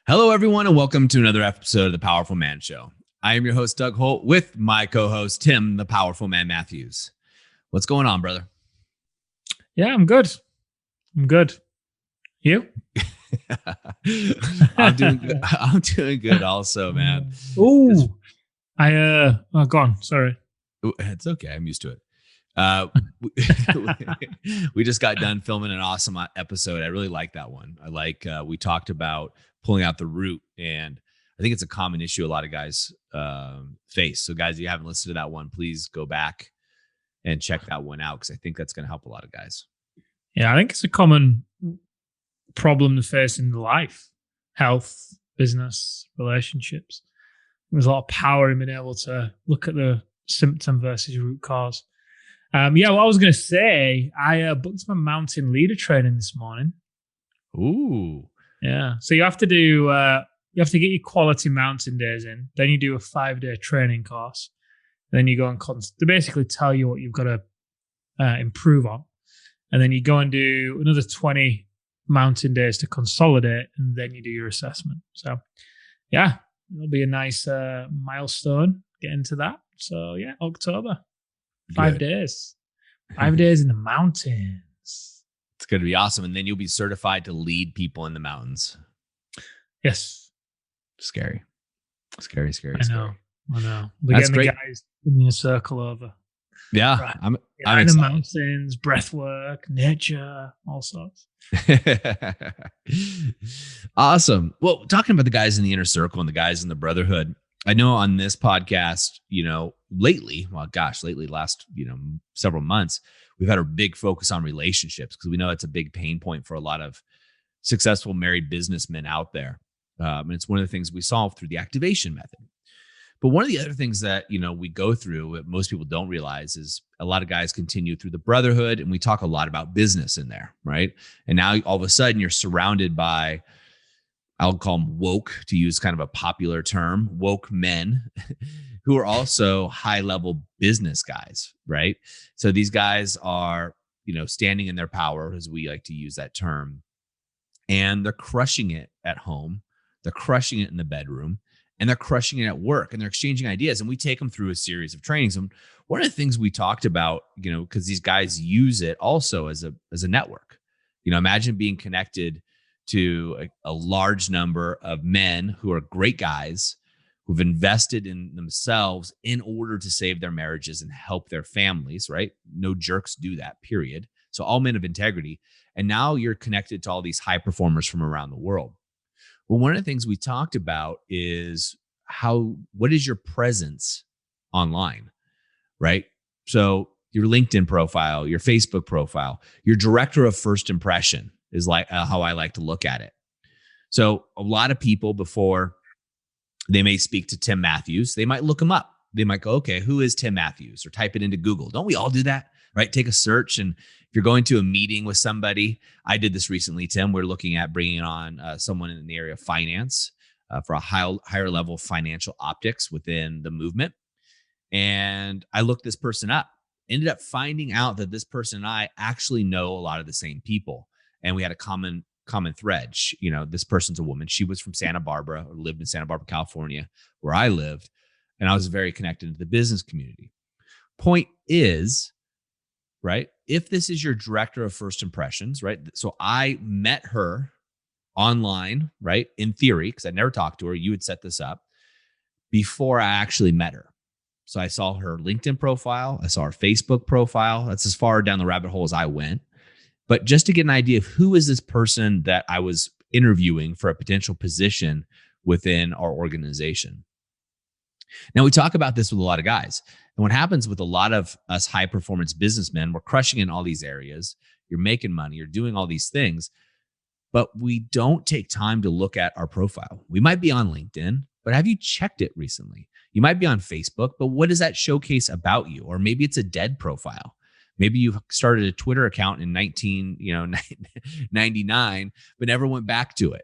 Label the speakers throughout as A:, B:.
A: Hello, everyone, and welcome to another episode of The Powerful Man Show. I am your host, Doug Holt, with my co-host, Tim, the Powerful Man Matthews. What's going on, brother?
B: Yeah, I'm good. You?
A: I'm doing good. I'm doing good also, man.
B: Oh, go on. Sorry.
A: It's okay. I'm used to it. We just got done filming an awesome episode. I really like that one. We talked about pulling out the root, and I think it's a common issue a lot of guys face. So guys, if you haven't listened to that one, please go back and check that one out, because I think that's going to help a lot of guys.
B: Yeah, I think it's a common problem to face in life, health, business, relationships. There's a lot of power in being able to look at the symptom versus root cause. What I was going to say, I booked my mountain leader training this morning.
A: Ooh.
B: Yeah. So you have to do, you have to get your quality mountain days in. Then you do a 5-day training course. Then you go and they basically tell you what you've got to improve on. And then you go and do another 20 mountain days to consolidate. And then you do your assessment. So yeah, it'll be a nice milestone, get into that. So yeah, October. 5 days. 5 days in the mountains.
A: It's going to be awesome. And then you'll be certified to lead people in the mountains.
B: Yes.
A: Scary. Scary.
B: I know. We're getting great. The guys in a circle over.
A: Yeah.
B: Right.
A: I'm
B: in the mountains, breath work, nature, all sorts.
A: Awesome. Well, talking about the guys in the inner circle and the guys in the brotherhood, I know on this podcast, lately, last, several months, we've had a big focus on relationships, because we know it's a big pain point for a lot of successful married businessmen out there. And it's one of the things we solve through the activation method. But one of the other things that, we go through that most people don't realize is a lot of guys continue through the brotherhood, and we talk a lot about business in there, right? And now all of a sudden you're surrounded by, I'll call them woke, to use kind of a popular term, woke men who are also high-level business guys, right? So these guys are, standing in their power, as we like to use that term, and they're crushing it at home. They're crushing it in the bedroom, and they're crushing it at work, and they're exchanging ideas. And we take them through a series of trainings. And one of the things we talked about, because these guys use it also as a network. Imagine being connected to a large number of men who are great guys, who've invested in themselves in order to save their marriages and help their families, right? No jerks do that, period. So all men of integrity. And now you're connected to all these high performers from around the world. Well, one of the things we talked about is what is your presence online, right? So your LinkedIn profile, your Facebook profile, your director of first impression is like how I like to look at it. So a lot of people, before they may speak to Tim Matthews, they might look him up. They might go, okay, who is Tim Matthews? Or type it into Google. Don't we all do that, right? Take a search. And if you're going to a meeting with somebody, I did this recently, Tim, we're looking at bringing on someone in the area of finance for a higher level financial optics within the movement. And I looked this person up, ended up finding out that this person and I actually know a lot of the same people. And we had a common thread. This person's a woman. She was from Santa Barbara, or lived in Santa Barbara, California, where I lived. And I was very connected to the business community. Point is, right, if this is your director of first impressions, right? So I met her online, right? In theory, because I never talked to her. You had set this up before I actually met her. So I saw her LinkedIn profile. I saw her Facebook profile. That's as far down the rabbit hole as I went. But just to get an idea of who is this person that I was interviewing for a potential position within our organization. Now, we talk about this with a lot of guys. And what happens with a lot of us high performance businessmen, we're crushing in all these areas. You're making money, you're doing all these things, but we don't take time to look at our profile. We might be on LinkedIn, but have you checked it recently? You might be on Facebook, but what does that showcase about you? Or maybe it's a dead profile. Maybe you started a Twitter account in 1999, but never went back to it.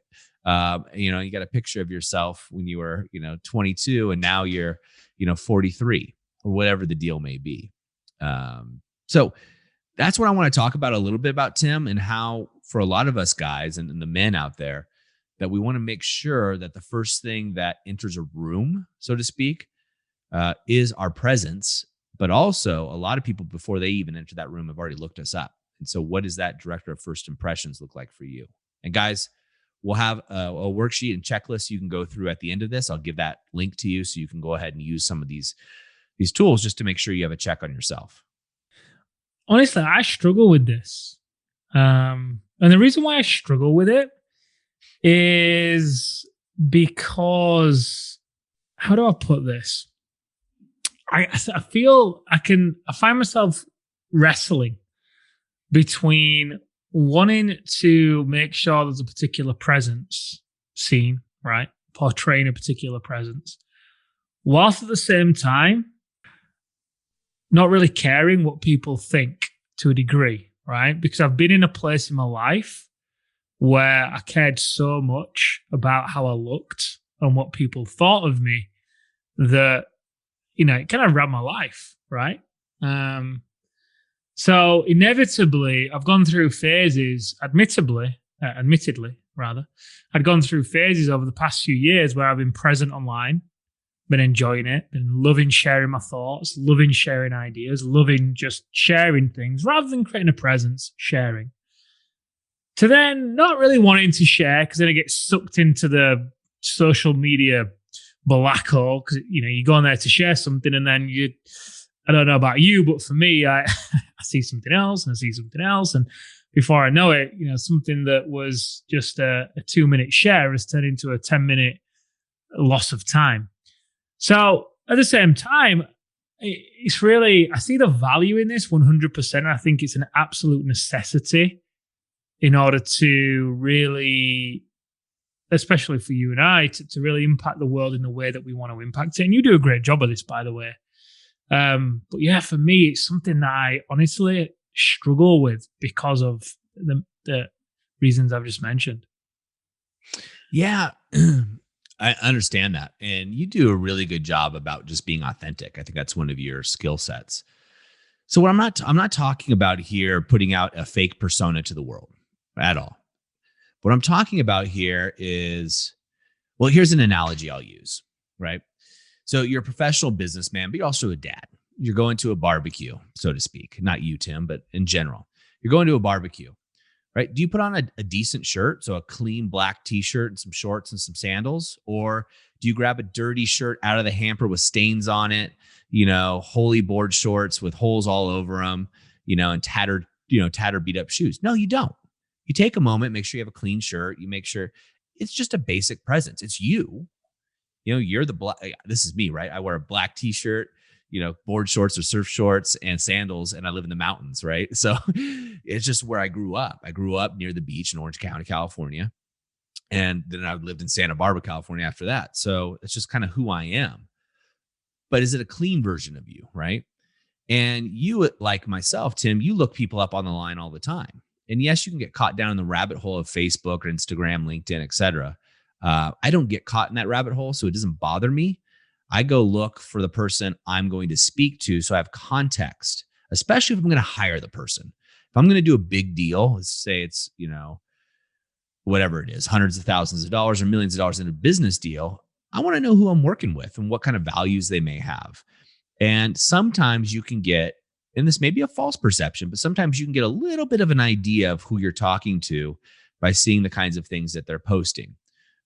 A: You got a picture of yourself when you were, 22, and now you're, 43, or whatever the deal may be. So that's what I want to talk about a little bit about, Tim, and how for a lot of us guys and the men out there, that we want to make sure that the first thing that enters a room, so to speak, is our presence. But also, a lot of people, before they even enter that room, have already looked us up. And so, what does that director of first impressions look like for you? And guys, we'll have a worksheet and checklist you can go through at the end of this. I'll give that link to you so you can go ahead and use some of these tools just to make sure you have a check on yourself.
B: Honestly, I struggle with this. And the reason why I struggle with it is because, how do I put this? I feel I find myself wrestling between wanting to make sure there's a particular presence seen, right? Portraying a particular presence, whilst at the same time, not really caring what people think to a degree, right? Because I've been in a place in my life where I cared so much about how I looked and what people thought of me that, it kind of ran my life, right? So inevitably, I've gone through phases, admittedly, I'd gone through phases over the past few years where I've been present online, been enjoying it, been loving sharing my thoughts, loving sharing ideas, loving just sharing things rather than creating a presence, sharing. To then not really wanting to share because then I get sucked into the social media black hole because, you go on there to share something and then I don't know about you, but for me, I see something else and I see something else. And before I know it, something that was just a 2-minute share has turned into a 10-minute loss of time. So at the same time, it's really, I see the value in this 100%. I think it's an absolute necessity in order to really, especially for you and I, to really impact the world in the way that we want to impact it. And you do a great job of this, by the way. But yeah, for me, it's something that I honestly struggle with because of the reasons I've just mentioned.
A: Yeah, I understand that. And you do a really good job about just being authentic. I think that's one of your skill sets. So what I'm not talking about here putting out a fake persona to the world at all. What I'm talking about here is, well, here's an analogy I'll use, right? So you're a professional businessman, but you're also a dad. You're going to a barbecue, so to speak. Not you, Tim, but in general. You're going to a barbecue, right? Do you put on a decent shirt, so a clean black t-shirt and some shorts and some sandals? Or do you grab a dirty shirt out of the hamper with stains on it, holy board shorts with holes all over them, and tattered beat up shoes? No, you don't. You take a moment, make sure you have a clean shirt. You make sure it's just a basic presence. It's you. You're the black. This is me, right? I wear a black t-shirt, board shorts or surf shorts and sandals, and I live in the mountains, right? So it's just where I grew up. I grew up near the beach in Orange County, California. And then I lived in Santa Barbara, California after that. So it's just kind of who I am. But is it a clean version of you, right? And you, like myself, Tim, you look people up on the line all the time. And yes, you can get caught down in the rabbit hole of Facebook or Instagram, LinkedIn, et cetera. I don't get caught in that rabbit hole, so it doesn't bother me. I go look for the person I'm going to speak to, so I have context, especially if I'm going to hire the person. If I'm going to do a big deal, let's say it's, whatever it is, hundreds of thousands of dollars or millions of dollars in a business deal, I want to know who I'm working with and what kind of values they may have. And sometimes you can get, and this may be a false perception, but sometimes you can get a little bit of an idea of who you're talking to by seeing the kinds of things that they're posting.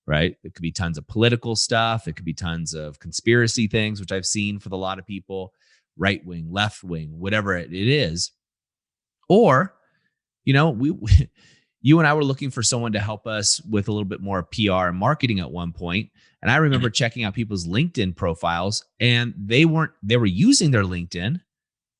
A: Right? It could be tons of political stuff. It could be tons of conspiracy things, which I've seen for a lot of people, right wing, left wing, whatever it is. Or, you and I were looking for someone to help us with a little bit more PR and marketing at one point. And I remember checking out people's LinkedIn profiles, and they were using their LinkedIn,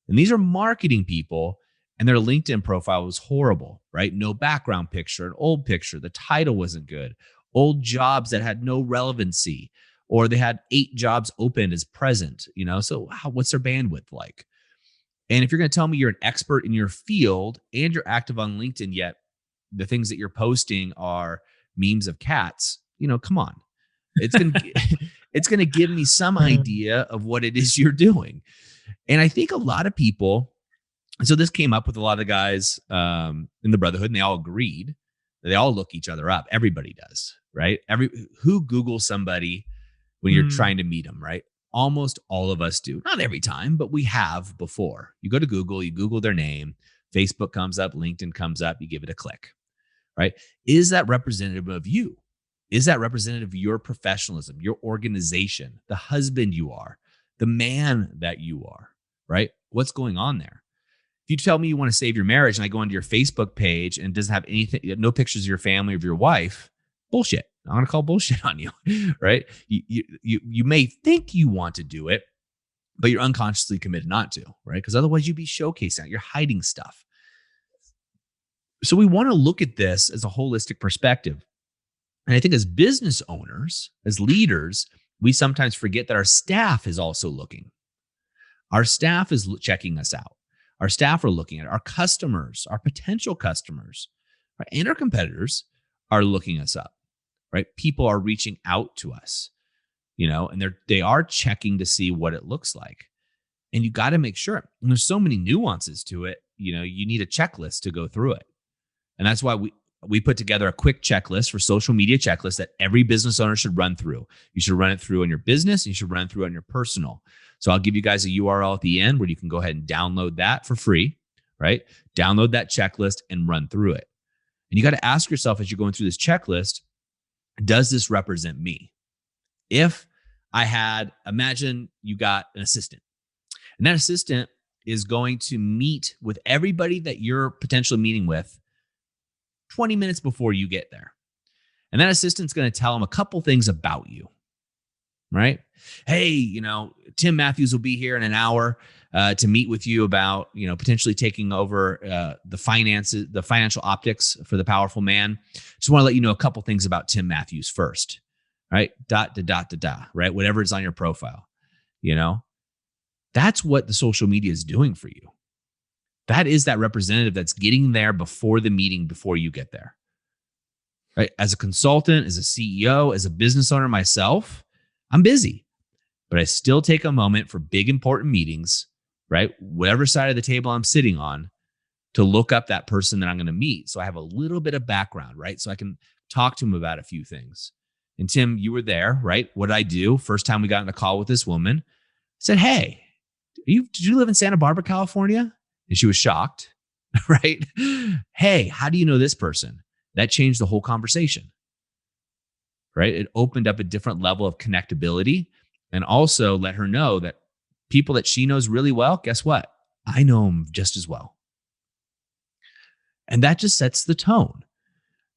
A: and these are marketing people, and their LinkedIn profile was horrible, right? No background picture, an old picture. The title wasn't good. Old jobs that had no relevancy, or they had 8 jobs open as present, so what's their bandwidth like? And if you're going to tell me you're an expert in your field and you're active on LinkedIn, yet the things that you're posting are memes of cats, come on. It's going to give me some idea of what it is you're doing. And I think a lot of people, so this came up with a lot of guys in the brotherhood, and they all agreed They all look each other up. Everybody does, right? Who Googles somebody when you're trying to meet them, right? Almost all of us do. Not every time, but we have before. You go to Google, you Google their name, Facebook comes up, LinkedIn comes up, you give it a click, right? Is that representative of you? Is that representative of your professionalism, your organization, the husband you are, the man that you are, right? What's going on there? If you tell me you want to save your marriage and I go onto your Facebook page and it doesn't have anything, no pictures of your family or of your wife, bullshit. I'm going to call bullshit on you, right? You may think you want to do it, but you're unconsciously committed not to, right? Because otherwise you'd be showcasing it. You're hiding stuff. So we want to look at this as a holistic perspective. And I think as business owners, as leaders, we sometimes forget that our staff is also looking. Our staff is checking us out. Our staff are looking at it. Our customers, our potential customers, right, and our competitors are looking us up, right? People are reaching out to us, and they are checking to see what it looks like. And you got to make sure. And there's so many nuances to it. You need a checklist to go through it. And that's why we put together a quick checklist for social media checklist that every business owner should run through. You should run it through on your business. And you should run it through on your personal. So I'll give you guys a URL at the end where you can go ahead and download that for free, right? Download that checklist and run through it. And you got to ask yourself as you're going through this checklist, does this represent me? If imagine you got an assistant, and that assistant is going to meet with everybody that you're potentially meeting with 20 minutes before you get there. And that assistant's going to tell them a couple things about you, right? Hey, Tim Matthews will be here in an hour to meet with you about, potentially taking over the financial optics for the powerful man. Just want to let you know a couple things about Tim Matthews first, right? ... right? Whatever is on your profile, that's what the social media is doing for you. That is that representative that's getting there before the meeting, before you get there, right? As a consultant, as a CEO, as a business owner myself, I'm busy, but I still take a moment for big, important meetings, right? Whatever side of the table I'm sitting on, to look up that person that I'm going to meet. So I have a little bit of background, right? So I can talk to him about a few things. And Tim, you were there, right? What did I do? First time we got on a call with this woman, I said, hey, did you live in Santa Barbara, California? And she was shocked, right? Hey, how do you know this person? That changed the whole conversation, right? It opened up a different level of connectability and also let her know that people that she knows really well, guess what? I know them just as well. And that just sets the tone.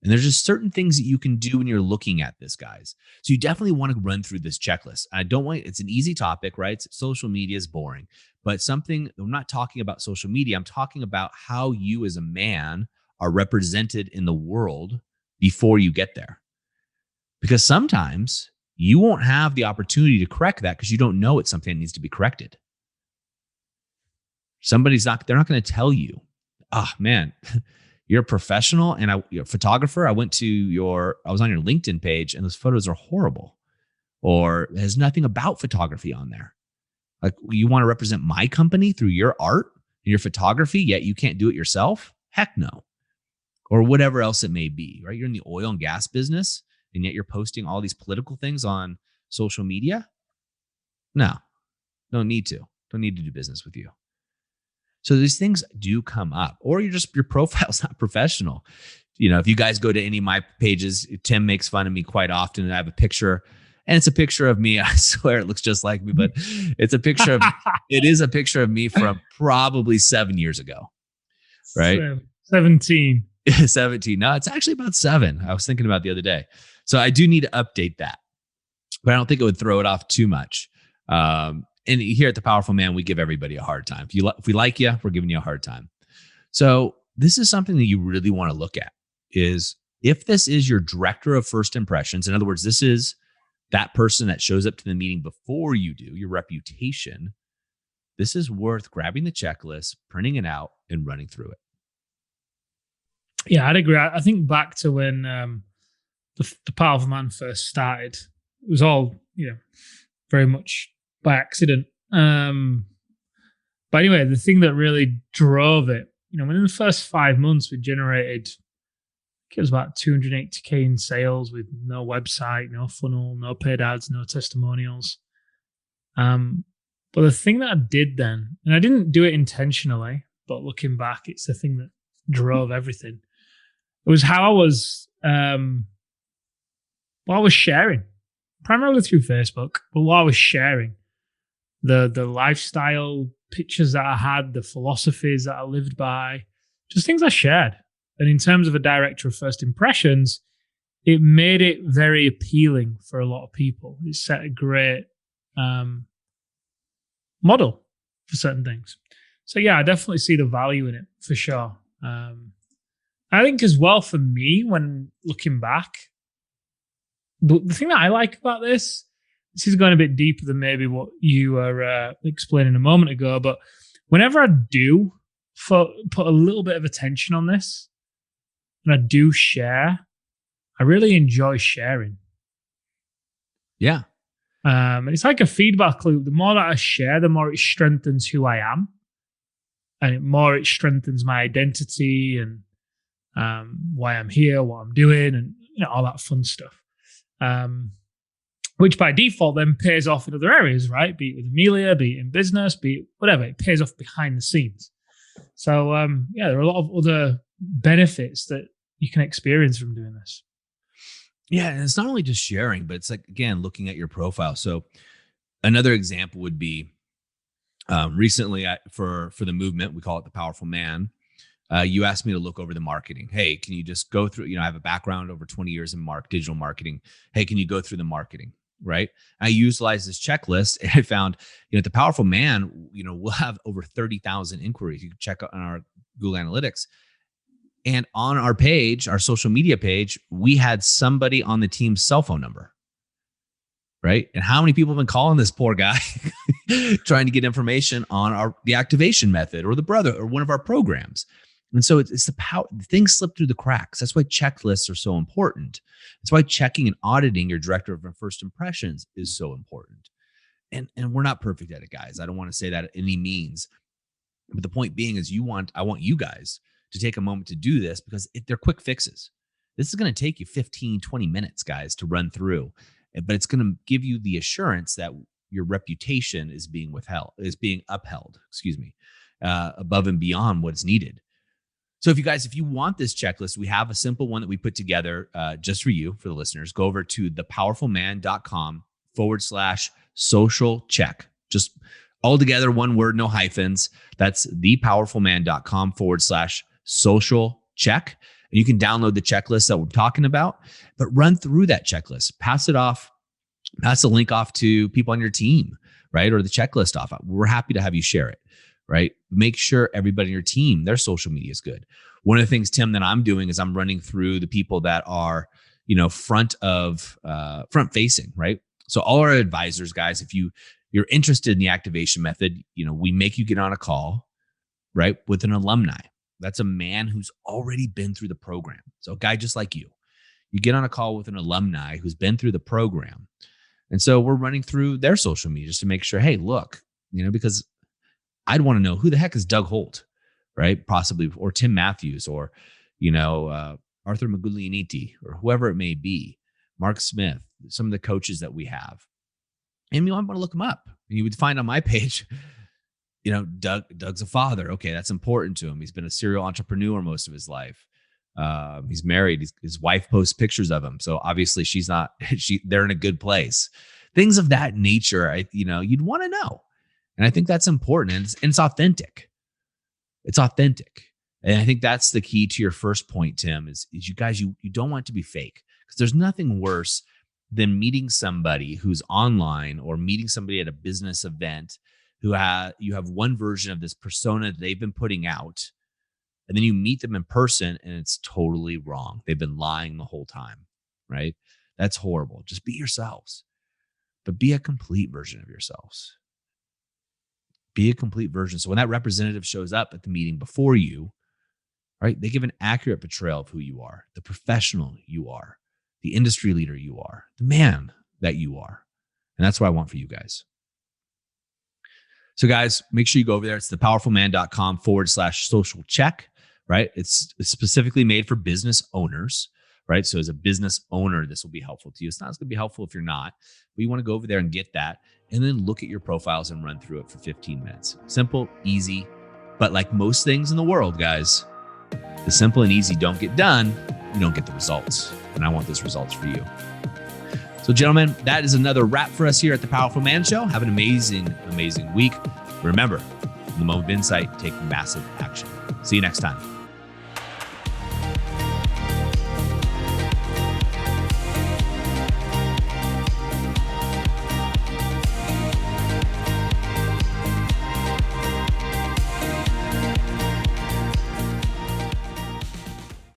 A: And there's just certain things that you can do when you're looking at this, guys. So you definitely want to run through this checklist. It's an easy topic, right? Social media is boring, but I'm not talking about social media. I'm talking about how you as a man are represented in the world before you get there. Because sometimes you won't have the opportunity to correct that because you don't know it's something that needs to be corrected. They're not going to tell you, oh man, you're a professional and you're a photographer. I was on your LinkedIn page and those photos are horrible, or there's nothing about photography on there. Like, you want to represent my company through your art and your photography, yet you can't do it yourself? Heck no. Or whatever else it may be, right? You're in the oil and gas business and yet you're posting all these political things on social media. No, don't need to do business with you. So these things do come up, or your profile's not professional. If you guys go to any of my pages, Tim makes fun of me quite often. And I have a picture, and it's a picture of me. I swear it looks just like me, but it is a picture of me from probably 7 years ago, right?
B: 17.
A: 17. No, it's actually about 7. I was thinking about the other day. So I do need to update that, but I don't think it would throw it off too much. And here at The Powerful Man, we give everybody a hard time. If we like you, we're giving you a hard time. So this is something that you really want to look at, is if this is your director of first impressions, in other words, this is that person that shows up to the meeting before you do, your reputation, this is worth grabbing the checklist, printing it out, and running through it.
B: Yeah, I'd agree. I think back to when the Powerful Man first started. It was all, very much by accident. But anyway, the thing that really drove it, within the first 5 months, we generated it was about 280K in sales with no website, no funnel, no paid ads, no testimonials. But the thing that I did then, and I didn't do it intentionally, but looking back, it's the thing that drove everything. It was how I was, what I was sharing, primarily through Facebook, but what I was sharing, the lifestyle pictures that I had, the philosophies that I lived by, just things I shared. And in terms of a director of first impressions, it made it very appealing for a lot of people. It set a great model for certain things. So yeah, I definitely see the value in it for sure. I think as well for me, when looking back, the thing that I like about this is going a bit deeper than maybe what you were explaining a moment ago, but whenever I do put a little bit of attention on this and I do share, I really enjoy sharing.
A: Yeah.
B: And it's like a feedback loop. The more that I share, the more it strengthens who I am, and the more it strengthens my identity and why I'm here, what I'm doing, and all that fun stuff. Which by default then pays off in other areas, right? Be it with Amelia, be it in business, be it whatever. It pays off behind the scenes. So there are a lot of other benefits that you can experience from doing this.
A: Yeah, and it's not only just sharing, but it's like, again, looking at your profile. So another example would be recently for the movement, we call it the Powerful Man. You asked me to look over the marketing. Hey, can you just go through, I have a background over 20 years in digital marketing. Hey, can you go through the marketing? Right. I utilized this checklist and I found, the Powerful Man, we'll have over 30,000 inquiries. You can check out on our Google Analytics. And on our page, our social media page, we had somebody on the team's cell phone number. Right. And how many people have been calling this poor guy trying to get information on the activation method or the brother or one of our programs? And so it's the power, things slip through the cracks. That's why checklists are so important. That's why checking and auditing your director of first impressions is so important. And we're not perfect at it, guys. I don't want to say that at any means. But the point being is I want you guys to take a moment to do this because they're quick fixes. This is going to take you 15, 20 minutes, guys, to run through. But it's going to give you the assurance that your reputation is being upheld, above and beyond what's needed. So if you want this checklist, we have a simple one that we put together just for you, for the listeners. Go over to thepowerfulman.com/social check. Just all together, one word, no hyphens. That's thepowerfulman.com/social check. And you can download the checklist that we're talking about, but run through that checklist, pass the link off to people on your team, right? Or the checklist off. We're happy to have you share it. Right? Make sure everybody in your team, their social media is good. One of the things, Tim, that I'm doing is I'm running through the people that are, front facing, right? So all our advisors, guys, if you're interested in the activation method, we make you get on a call, right? With an alumni. That's a man who's already been through the program. So a guy just like you get on a call with an alumni who's been through the program. And so we're running through their social media just to make sure, hey, look, because I'd want to know who the heck is Doug Holt, right? Possibly, or Tim Matthews, or, Arthur Maguglianiti, or whoever it may be, Mark Smith, some of the coaches that we have. And you might want to look them up. And you would find on my page, Doug's a father. Okay, that's important to him. He's been a serial entrepreneur most of his life. He's married. His wife posts pictures of him. So obviously they're in a good place. Things of that nature, you'd want to know. And I think that's important. And it's authentic. It's authentic. And I think that's the key to your first point, Tim, is you guys, you don't want it to be fake, because there's nothing worse than meeting somebody who's online or meeting somebody at a business event who you have one version of this persona that they've been putting out. And then you meet them in person and it's totally wrong. They've been lying the whole time, right? That's horrible. Just be yourselves, but be a complete version of yourselves. Be a complete version. So when that representative shows up at the meeting before you, right, they give an accurate portrayal of who you are, the professional you are, the industry leader you are, the man that you are. And that's what I want for you guys. So guys, make sure you go over there. It's thepowerfulman.com/social check, right? It's specifically made for business owners, right? So as a business owner, this will be helpful to you. It's not going to be helpful if you're not, but you want to go over there and get that and then look at your profiles and run through it for 15 minutes. Simple, easy, but like most things in the world, guys, the simple and easy don't get done, you don't get the results. And I want those results for you. So gentlemen, that is another wrap for us here at the Powerful Man Show. Have an amazing, amazing week. Remember, in the moment of insight, take massive action. See you next time.